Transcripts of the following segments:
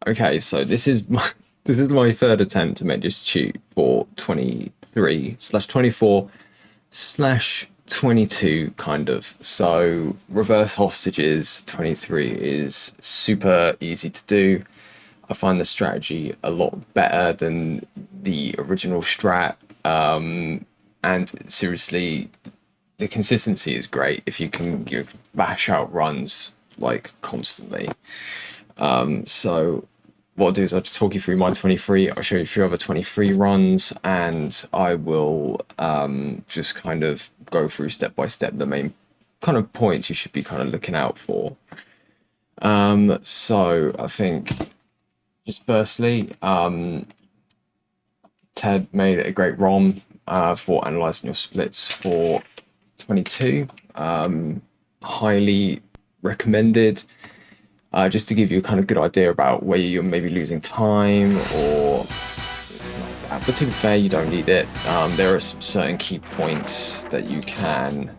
Okay, so this is my third attempt to make this tute for 23/24/22 kind of. So reverse hostages 23 is super easy to do. I find the strategy a lot better than the original strat. And seriously, the consistency is great if you can bash out runs like constantly. So what I'll do is I'll just talk you through my 23. I'll show you a few other 23 runs, and I will just kind of go through step by step the main kind of points you should be kind of looking out for. So I think just firstly, Ted made a great ROM for analyzing your splits for 22. Highly recommended. Just to give you a kind of good idea about where you're maybe losing time or like that. But to be fair, you don't need it. There are some certain key points that you can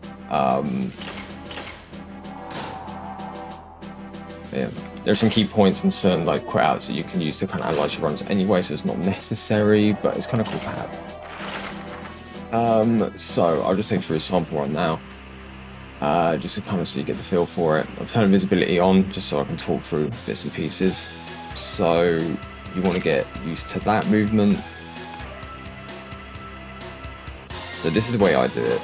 there's some key points and certain like quitouts that you can use to kind of analyze your runs anyway, so it's not necessary, but it's kind of cool to have. So I'll just take you through a sample run now. Just to kind of so you get the feel for it. I've turned visibility on just so I can talk through bits and pieces. So you want to get used to that movement. So this is the way I do it.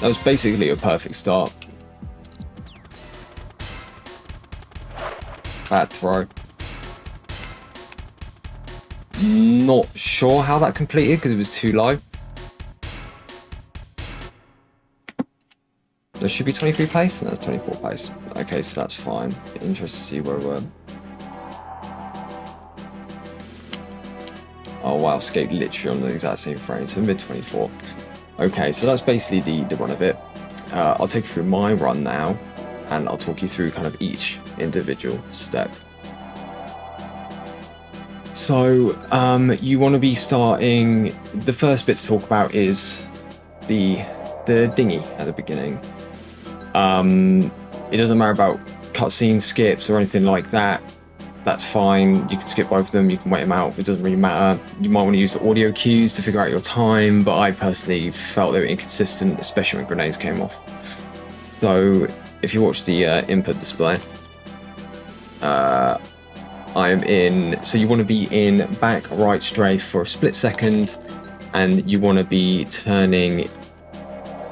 That was basically a perfect start. Bad throw. Not sure how that completed because it was too low. There should be 23 pace, and that's 24 pace. Okay, so that's fine. Interested to see where we're. Oh wow, escape literally on the exact same frame, so mid 24. Okay, so that's basically the run of it. I'll take you through my run now, and I'll talk you through kind of each individual step. So you want to be starting. The first bit to talk about is the dinghy at the beginning. It doesn't matter about cutscene skips or anything like that. That's fine. You can skip both of them. You can wait them out. It doesn't really matter. You might want to use the audio cues to figure out your time, but I personally felt they were inconsistent, especially when grenades came off. So if you watch the input display, I'm in. So you want to be in back right strafe for a split second, and you want to be turning,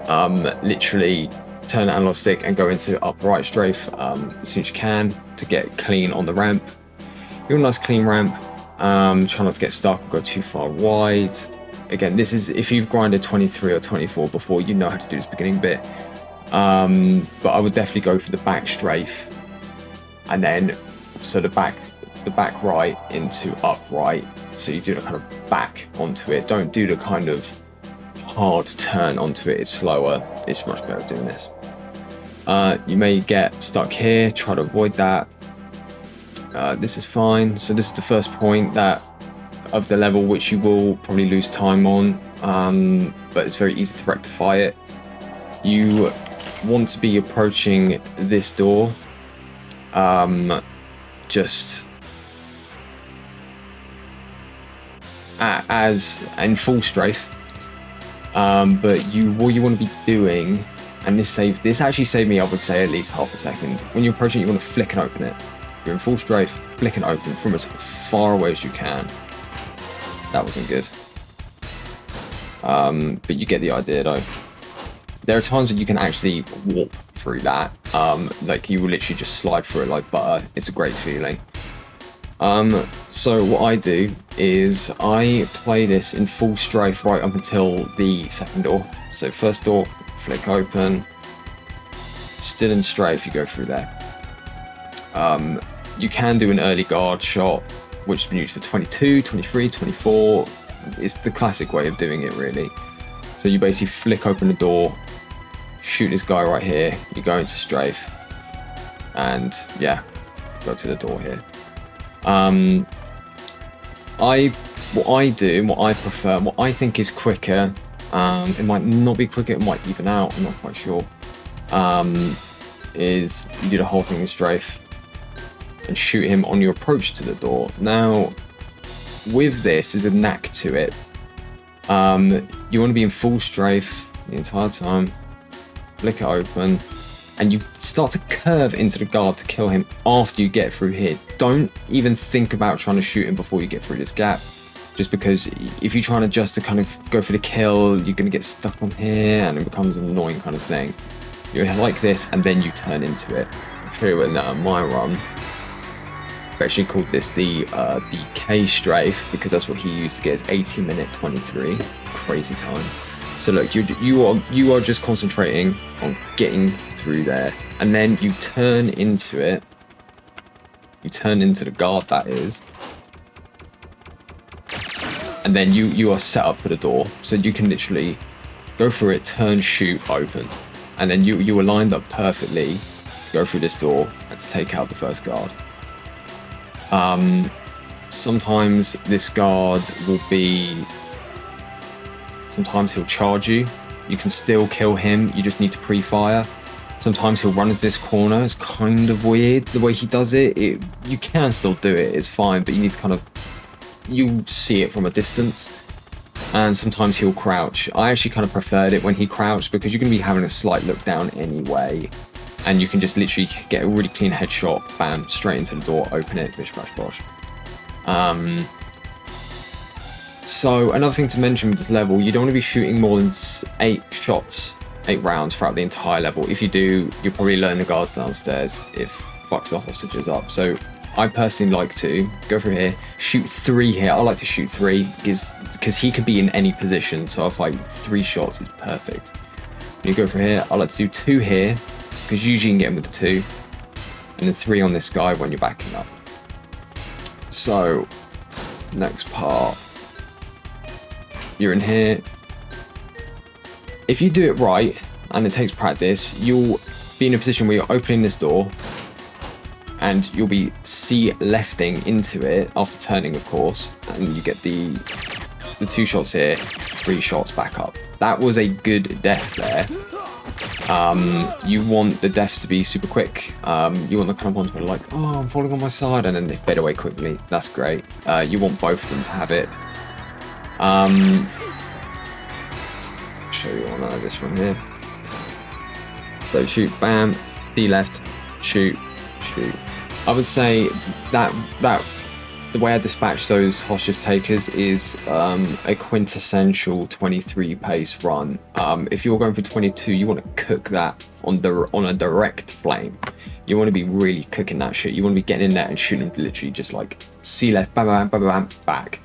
literally turn the analog stick and go into up right strafe as soon as you can to get clean on the ramp. You want a nice clean ramp. Try not to get stuck or go too far wide. Again, this is if you've grinded 23 or 24 before, you know how to do this beginning bit. But I would definitely go for the back strafe, and then so the back right into up right. So you do the kind of back onto it. Don't do the kind of hard turn onto it. It's slower. It's much better doing this. You may get stuck here. Try to avoid that. This is fine. So this is the first point that of the level which you will probably lose time on, but it's very easy to rectify it. You want to be approaching this door just as in full strafe, but what you want to be doing, and this actually saved me, I would say, at least half a second. When you're approaching, you want to flick and open it. You're in full strafe, flick and open from as far away as you can. That wasn't good, but you get the idea though. There are times when you can actually warp through that, like you will literally just slide through it like butter. It's a great feeling. So what I do is I play this in full strafe right up until the second door. So first door, flick open, still in strafe, you go through there. You can do an early guard shot, which has been used for 22, 23, 24. It's the classic way of doing it, really. So you basically flick open the door, shoot this guy right here, you go into strafe, and yeah, go to the door here. What I do, what I prefer, what I think is quicker, it might not be quicker, it might even out, I'm not quite sure. is you do the whole thing in strafe and shoot him on your approach to the door. Now, with this, there's a knack to it. You want to be in full strafe the entire time, flick it open, and you start to curve into the guard to kill him after you get through here. Don't even think about trying to shoot him before you get through this gap, just because if you're trying to just to kind of go for the kill, you're going to get stuck on here and it becomes an annoying kind of thing. You're like this and then you turn into it. I'll show you in my run. I actually called this the K strafe because that's what he used to get his 18-minute 23. Crazy time. So look, you are just concentrating on getting through there, and then you turn into it. You turn into the guard, that is, and then you are set up for the door, so you can literally go through it, turn, shoot, open, and then you are lined up perfectly to go through this door and to take out the first guard. Sometimes this guard will be. Sometimes he'll charge you. You can still kill him. You just need to pre-fire. Sometimes he'll run into this corner. It's kind of weird the way he does it. You can still do it. It's fine, but you need to kind of you see it from a distance. And sometimes he'll crouch. I actually kind of preferred it when he crouched because you're going to be having a slight look down anyway, and you can just literally get a really clean headshot. Bam, straight into the door. Open it. Bish bash bosh. So another thing to mention with this level, you don't want to be shooting more than 8 rounds throughout the entire level. If you do, you'll probably learn the guards downstairs. It fucks the hostages up. So I personally like to go through here, shoot 3 here. I like to shoot 3 because he could be in any position. So if I 3 shots is perfect. When you go through here, I like to do 2 here because usually you can get him with the 2, and then 3 on this guy when you're backing up. So next part. You're in here. If you do it right, and it takes practice, you'll be in a position where you're opening this door and you'll be C-lefting into it after turning, of course, and you get the 2 shots here, 3 shots back up. That was a good death there. You want the deaths to be super quick. You want the kind of ones where like, oh, I'm falling on my side, and then they fade away quickly. That's great. You want both of them to have it. Show you on this one here. So shoot, bam, C left, shoot, shoot. I would say that the way I dispatch those hostage takers is a quintessential 23 pace run. If you're going for 22, you want to cook that on a direct flame. You want to be really cooking that shit. You want to be getting in there and shooting them literally just like C left, bam, bam, bam, bam, back.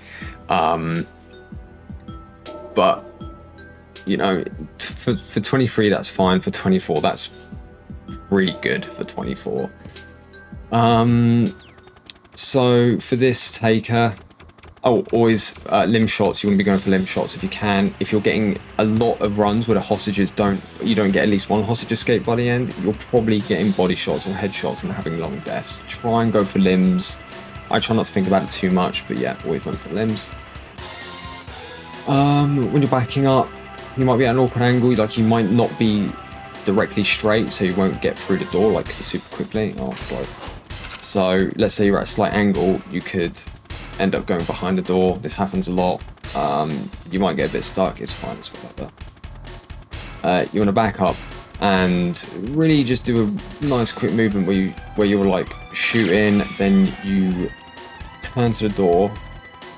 But you know, for 23 that's fine. For 24 that's really good. For 24. So for this taker, always limb shots. You want to be going for limb shots if you can. If you're getting a lot of runs where the hostages you don't get at least one hostage escape by the end, you're probably getting body shots or headshots and having long deaths. Try and go for limbs. I try not to think about it too much, but yeah, always went for limbs. When you're backing up, you might be at an awkward angle, like you might not be directly straight, so you won't get through the door like super quickly. Oh, it's close. So let's say you're at a slight angle, you could end up going behind the door. This happens a lot. You might get a bit stuck, it's fine, it's whatever. You want to back up and really just do a nice quick movement where you're like shooting, then you turn to the door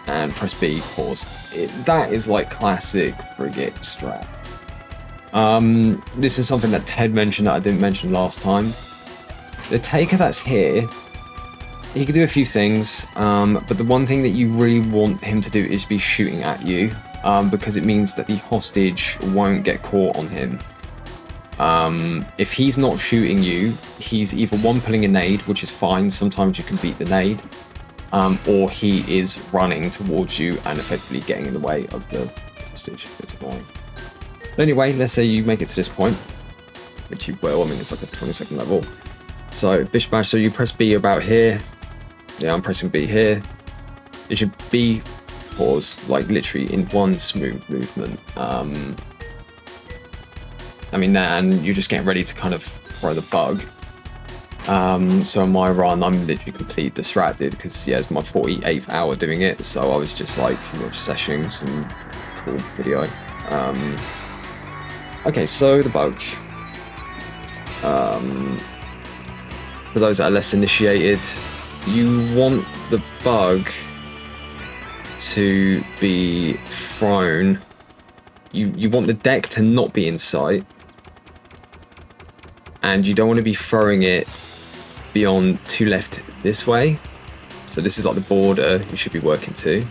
and press B, pause. That is like classic Frigate strat. This is something that Ted mentioned that I didn't mention last time. The taker that's here, he can do a few things, but the one thing that you really want him to do is be shooting at you, because it means that the hostage won't get caught on him. If he's not shooting you, he's either one pulling a nade, which is fine, sometimes you can beat the nade, or he is running towards you and effectively getting in the way of the hostage. It's annoying. But anyway, let's say you make it to this point, which you will. I mean, it's like a 20-second level. So bish bash. So you press B about here. Yeah, I'm pressing B here. It should be pause, like literally in one smooth movement. I mean, and you're just getting ready to kind of throw the bug. So on my run, I'm literally completely distracted because yeah, it's my 48th hour doing it. So I was just like, you know, seshing some cool video. Okay, so the bug. For those that are less initiated, you want the bug to be thrown. You want the deck to not be in sight, and you don't want to be throwing it beyond to left this way. So this is like the border you should be working to,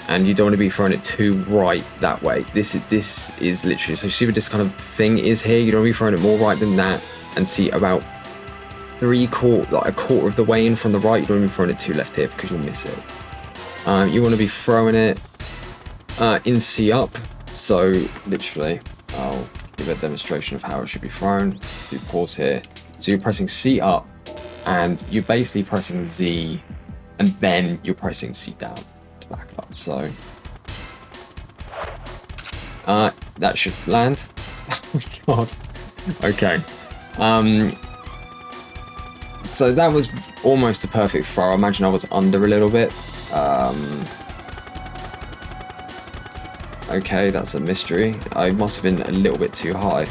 and you don't want to be throwing it too right that way. This is literally, so you see what this kind of thing is here. You don't want to be throwing it more right than that, and see about a quarter of the way in from the right. You don't want to be throwing it too left here because you'll miss it. You want to be throwing it in C up. So literally, I'll give a demonstration of how it should be thrown. So you pause here. So you're pressing C up, and you're basically pressing Z, and then you're pressing C down to back up. So that should land. Oh my god. Okay. So that was almost a perfect throw. I imagine I was under a little bit. Okay, that's a mystery. I must have been a little bit too high.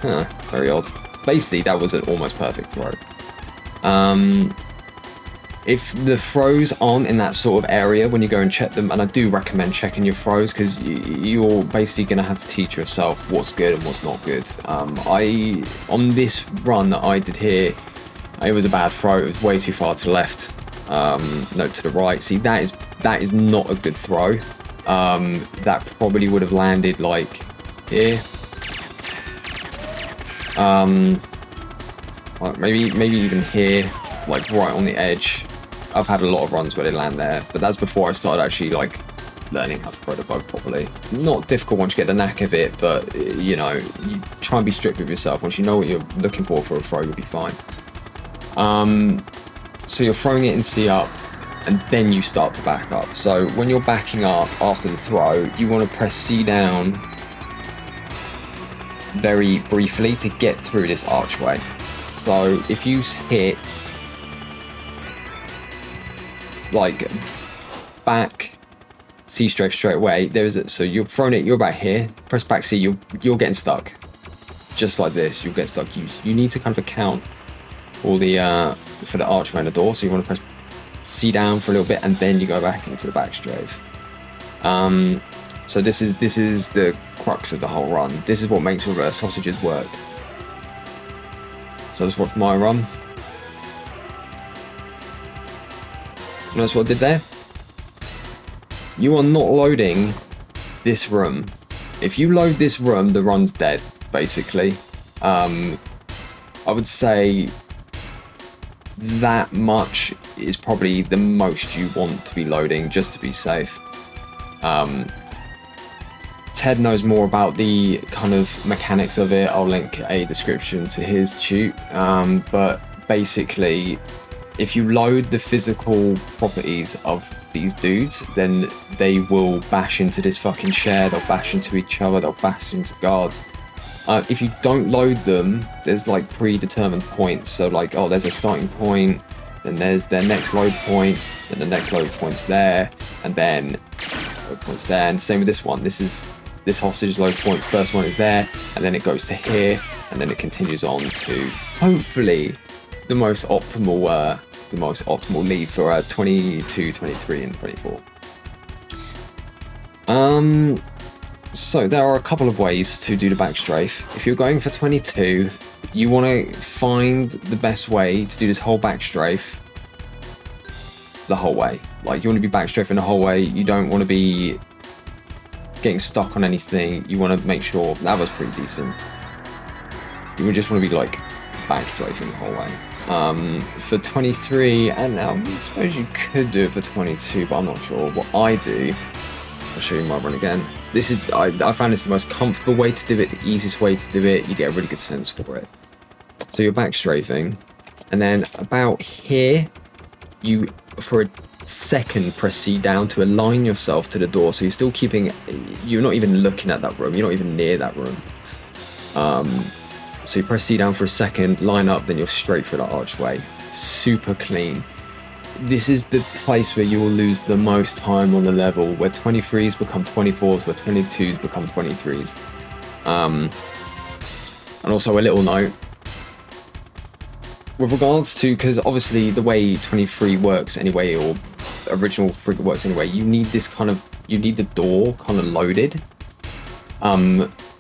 Huh, very odd. Basically, that was an almost perfect throw. If the throws aren't in that sort of area when you go and check them, and I do recommend checking your throws because you're basically going to have to teach yourself what's good and what's not good. On this run that I did here, it was a bad throw. It was way too far to the left, no, to the right. See, that is not a good throw. That probably would have landed like here. Like maybe even here, like right on the edge. I've had a lot of runs where they land there, but that's before I started actually like learning how to throw the bug properly. Not difficult once you get the knack of it, but you know, you try and be strict with yourself. Once you know what you're looking for a throw, you'll be fine. So you're throwing it in C up, and then you start to back up. So when you're backing up after the throw, you want to press C down very briefly to get through this archway. So if you hit like back C strafe straight away, so you're throwing it, you're about here, press back C, you're getting stuck. Just like this, you'll get stuck. You need to kind of account all the for the archway and the door, so you want to press C down for a little bit and then you go back into the back strafe. So this is the crux of the whole run. This is what makes reverse sausages work. So let's watch my run. Notice what I did there? You are not loading this room. If you load this room, the run's dead, basically. I would say that much is probably the most you want to be loading just to be safe. Ted knows more about the kind of mechanics of it. I'll link a description to his tute. But basically, if you load the physical properties of these dudes, then they will bash into this fucking chair, they'll bash into each other, they'll bash into guards. If you don't load them, there's like predetermined points. So like, oh, there's a starting point, then there's their next load point, then the next load point's there, and then load point's there. And same with this one. This hostage load point, first one is there, and then it goes to here, and then it continues on to hopefully the most optimal lead for 22, 23, and 24. So there are a couple of ways to do the back strafe. If you're going for 22, you want to find the best way to do this whole back strafe the whole way. Like, you want to be back strafing the whole way. You don't want to be getting stuck on anything. You want to make sure that was pretty decent. You would just want to be like back strafing the whole way. For 23, and now I suppose you could do it for 22, but I'm not sure. What I do, I'll show you my run again. This is, I found this the most comfortable way to do it, the easiest way to do it. You get a really good sense for it. So you're back strafing, and then about here, for a second press C down to align yourself to the door, so you're still keeping, you're not even looking at that room, you're not even near that room. So you press C down for a second, line up, then you're straight through that archway. Super clean. This is the place where you will lose the most time on the level, where 23s become 24s, where 22s become 23s. And also a little note, with regards to, because obviously the way 23 works anyway, or original Frigate works anyway, you need this kind of, you need the door kind of loaded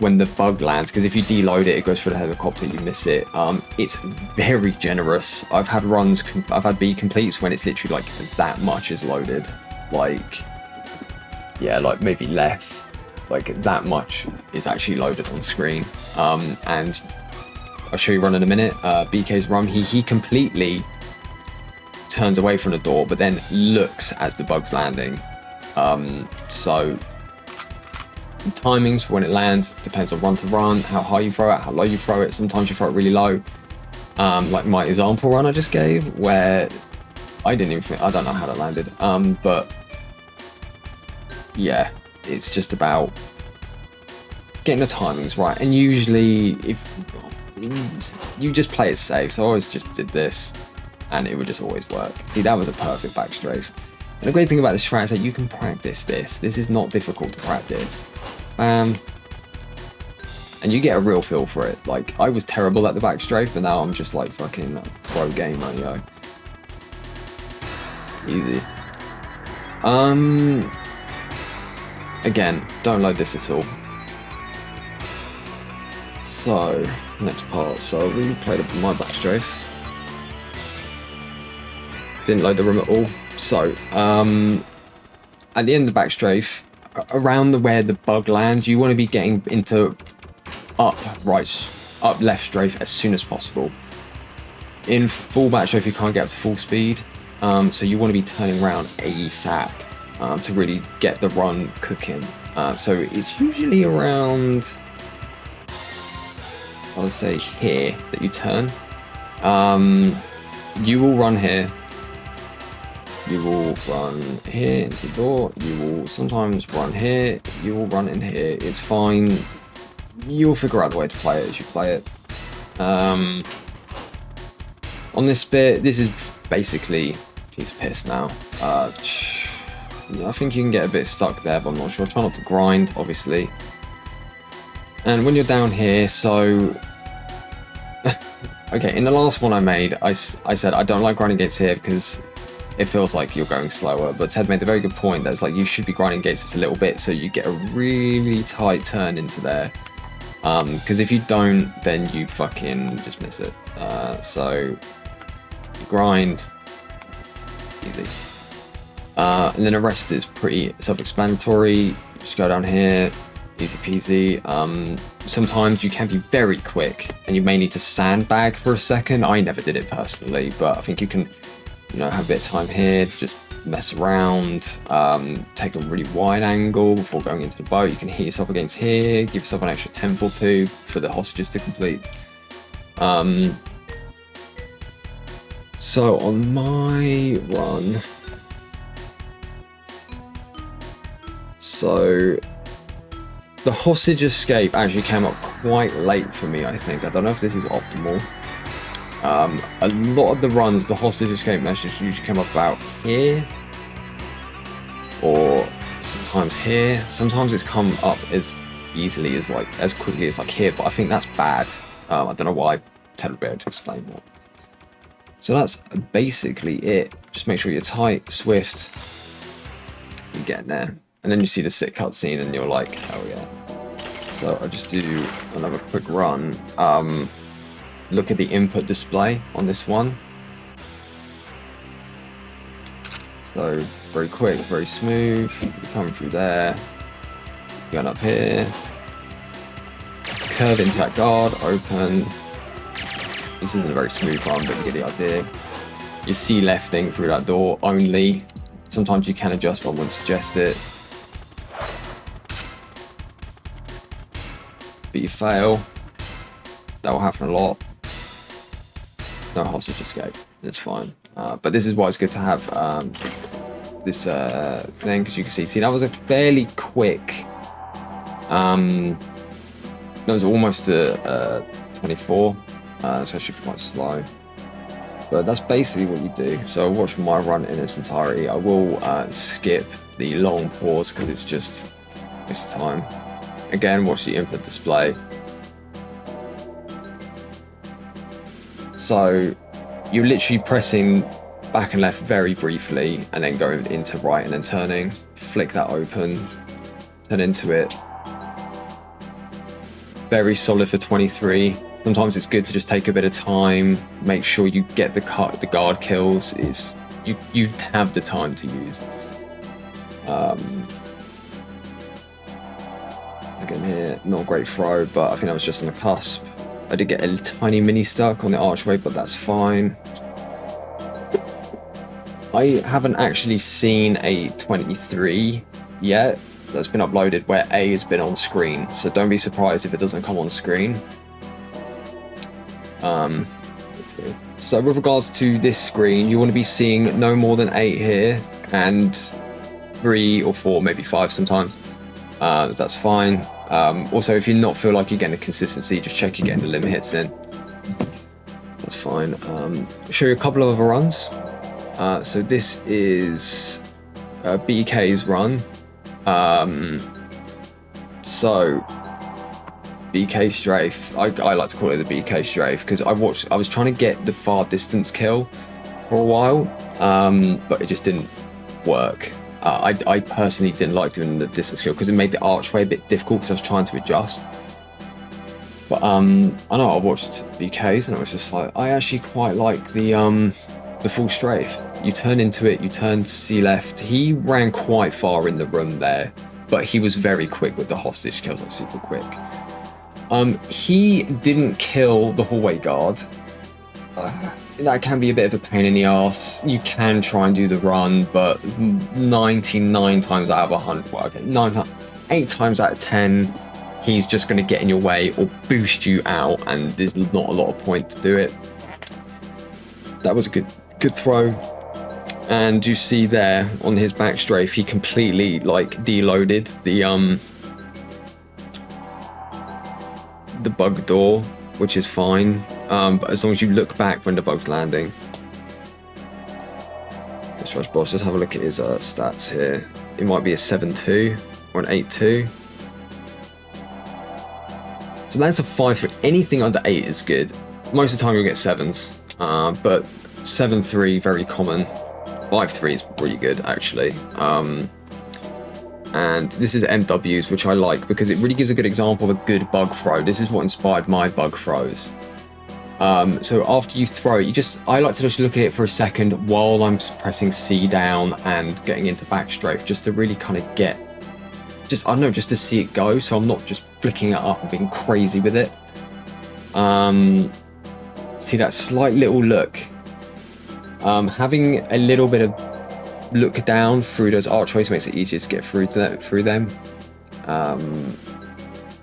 when the bug lands, because if you deload it, it goes for the helicopter, you miss it. It's very generous. I've had runs, I've had B completes when it's literally like that much is loaded. Like, yeah, like maybe less. Like that much is actually loaded on screen. And I'll show you run in a minute. BK's run, he completely turns away from the door, but then looks as the bug's landing. So timings for when it lands depends on run to run, how high you throw it, how low you throw it. Sometimes you throw it really low. Like my example run I just gave, where I didn't even think, I don't know how that landed. But yeah, it's just about getting the timings right. And usually if you just play it safe, so I always just did this and it would just always work. See, that was a perfect back strafe. And the great thing about this strat is that you can practice this. This is not difficult to practice. And you get a real feel for it. Like, I was terrible at the back strafe, but now I'm just like fucking pro gamer, yo. Easy. Again, don't load this at all. So, next part. So we played my back strafe. Didn't load the room at all. So, at the end of the back strafe, around where the bug lands, you want to be getting into up left strafe as soon as possible. In full back strafe, you can't get up to full speed, so you want to be turning around ASAP to really get the run cooking. So it's usually around, I would say here, that you turn. You will run here. You will run here into the door. You will sometimes run here. You will run in here. It's fine. You'll figure out the way to play it as you play it. On this bit, this is basically, he's pissed now. I think you can get a bit stuck there, but I'm not sure. Try not to grind, obviously. And when you're down here, so... okay, in the last one I made, I said I don't like grinding gates here because it feels like you're going slower, but Ted made a very good point that it's like you should be grinding gates just a little bit so you get a really tight turn into there. Because if you don't, then you fucking just miss it. So you grind, easy. And then the rest is pretty self-explanatory. Just go down here, easy peasy. Sometimes you can be very quick and you may need to sandbag for a second. I never did it personally, but I think you can, you know, have a bit of time here to just mess around, take a really wide angle before going into the boat. You can hit yourself against here, give yourself an extra 10 or 2 for the hostages to complete. So on my run, so the hostage escape actually came up quite late for me, I think. I don't know if this is optimal. A lot of the runs, the hostage escape message usually come up about here, or sometimes here. Sometimes it's come up as easily as like, as quickly as like here, but I think that's bad. I don't know why. Ted will be able to explain more. So that's basically it. Just make sure you're tight, swift, you get there. And then you see the sick cutscene and you're like, hell yeah. So I'll just do another quick run. Look at the input display on this one. So very quick, very smooth. You come through there, going up here, curve into that guard, open. This isn't a very smooth run, but you get the idea. You see lefting through that door only. Sometimes you can adjust, but I wouldn't suggest it. But you fail. That will happen a lot. No hostage escape. It's fine. But this is why it's good to have thing, because you can see that was a fairly quick. That was almost a 24. It's actually quite slow. But that's basically what you do. So I'll watch my run in its entirety. I will skip the long pause because it's just waste of time. Again, watch the input display. So you're literally pressing back and left very briefly and then going into right and then turning. Flick that open, turn into it. Very solid for 23. Sometimes it's good to just take a bit of time, make sure you get the guard kills. You have the time to use. Again here, not a great throw, but I think I was just on the cusp. I did get a tiny mini stuck on the archway, but that's fine. I haven't actually seen a 23 yet that's been uploaded where A has been on screen, so don't be surprised if it doesn't come on screen. So with regards to this screen, you want to be seeing no more than 8 here and 3 or 4, maybe 5 sometimes. That's fine. Also, if you not feel like you're getting a consistency, just check you're getting the limit hits in. That's fine. I'll show you a couple of other runs. So this is BK's run. So BK strafe. I like to call it the BK strafe because I was trying to get the far distance kill for a while, but it just didn't work. I personally didn't like doing the distance kill because it made the archway a bit difficult because I was trying to adjust. But I know I watched BK's and I was just like, I actually quite like the full strafe. You turn into it, you turn C left. He ran quite far in the room there, but he was very quick with the hostage kills, like super quick. He didn't kill the hallway guard. That can be a bit of a pain in the ass. You can try and do the run, but 99 times out of 100, well, okay, 8 times out of 10, he's just going to get in your way or boost you out, and there's not a lot of point to do it. That was a good throw. And you see there on his back strafe, he completely like deloaded the bug door, which is fine. But as long as you look back when the bug's landing. Let's rush boss. Let's have a look at his stats here. It might be a 7-2 or an 8-2. So that's a 5-3. Anything under 8 is good. Most of the time you'll get 7s, but 7-3 very common. 5-3 is really good actually. And this is MWs, which I like because it really gives a good example of a good bug throw. This is what inspired my bug throws. So after you throw it, I like to just look at it for a second while I'm pressing C down and getting into back strafe, just to really kind of get, I don't know, just to see it go. So I'm not just flicking it up and being crazy with it. See that slight little look. Having a little bit of look down through those archways makes it easier to get through them.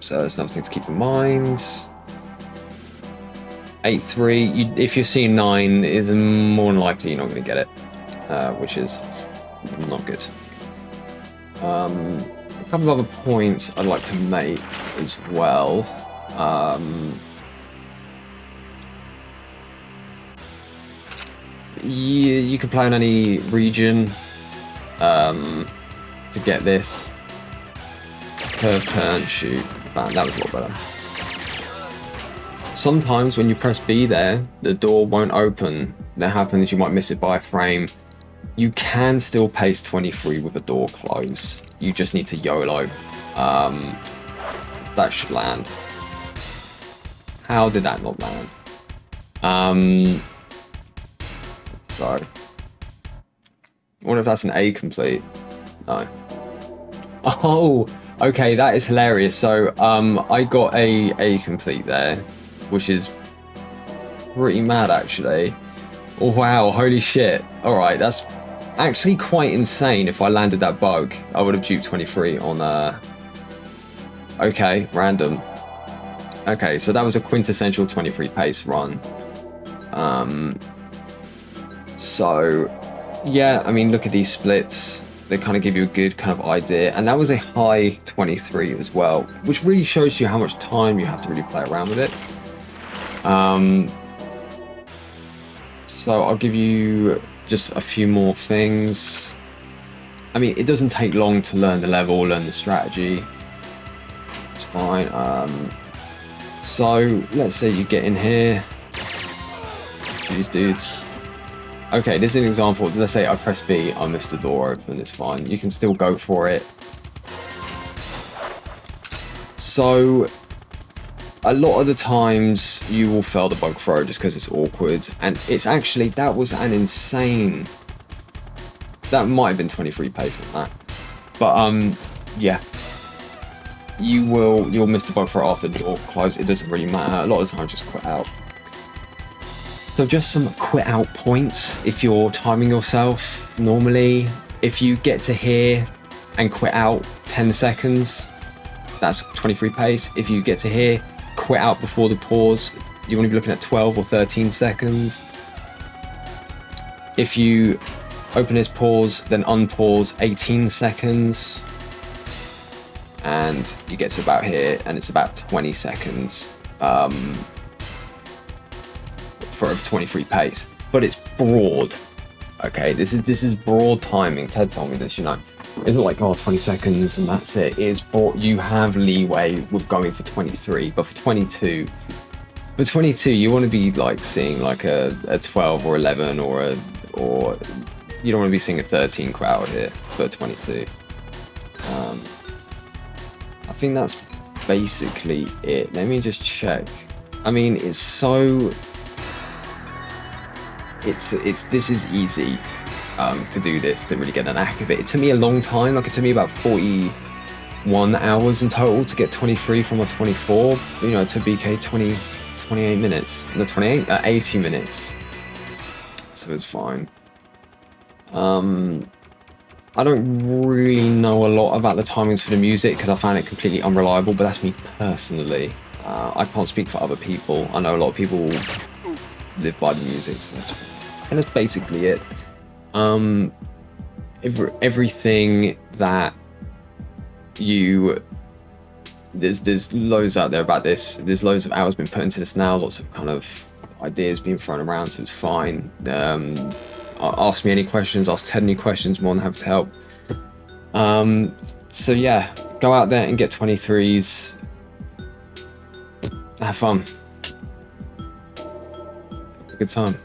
So that's another thing to keep in mind. 8-3, if you're seeing 9, is more than likely you're not going to get it, which is not good. A couple of other points I'd like to make as well. You can play on any region to get this. Curve, turn, shoot. Bam, that was a lot better. Sometimes when you press B there, the door won't open. That happens, you might miss it by a frame. You can still pace 23 with a door closed. You just need to YOLO. That should land. How did that not land? So, I wonder if that's an A complete. No. Oh, okay, that is hilarious. So, I got a complete there, which is pretty mad actually. Oh wow, holy shit. All right, that's actually quite insane. If I landed that bug, I would have duped 23 on okay, random. Okay, so that was a quintessential 23 pace run. So yeah, I mean, look at these splits. They kind of give you a good kind of idea. And that was a high 23 as well, which really shows you how much time you have to really play around with it. So I'll give you just a few more things. I mean, it doesn't take long to learn the level, learn the strategy. It's fine. So let's say you get in here. Jeez, dudes. Okay, this is an example. Let's say I press B, I missed the door open, it's fine. You can still go for it. So, a lot of the times you will fail the bug throw just because it's awkward. And it's actually, that was an insane... That might have been 23 pace on that. But, yeah. You'll miss the bug throw after the door close. It doesn't really matter. A lot of the times just quit out. So just some quit out points if you're timing yourself normally. If you get to here and quit out 10 seconds, that's 23 pace. If you get to here, quit out before the pause, you want to be looking at 12 or 13 seconds. If you open this pause, then unpause 18 seconds. And you get to about here and it's about 20 seconds. For a 23 pace, but it's broad. Okay, this is broad timing. Ted told me this, you know. It's not like 20 seconds and that's it. It's broad. You have leeway with going for 23, but for 22, you want to be like seeing like a 12 or 11 or you don't want to be seeing a 13 crowd here for 22. I think that's basically it. Let me just check. I mean, it's so. This is easy to do this, to really get the knack of it. It took me a long time, like it took me about 41 hours in total to get 23 from a 24, you know, to BK 28 minutes, no 28, 80 minutes, so it's fine. I don't really know a lot about the timings for the music because I found it completely unreliable, but that's me personally. I can't speak for other people. I know a lot of people live by the music, so that's basically it. Everything that there's loads out there about this. There's loads of hours been put into this now. Lots of kind of ideas being thrown around, so it's fine. Ask me any questions. Ask Ted any questions. More than happy to help. So yeah, go out there and get 23s. Have fun. Good time.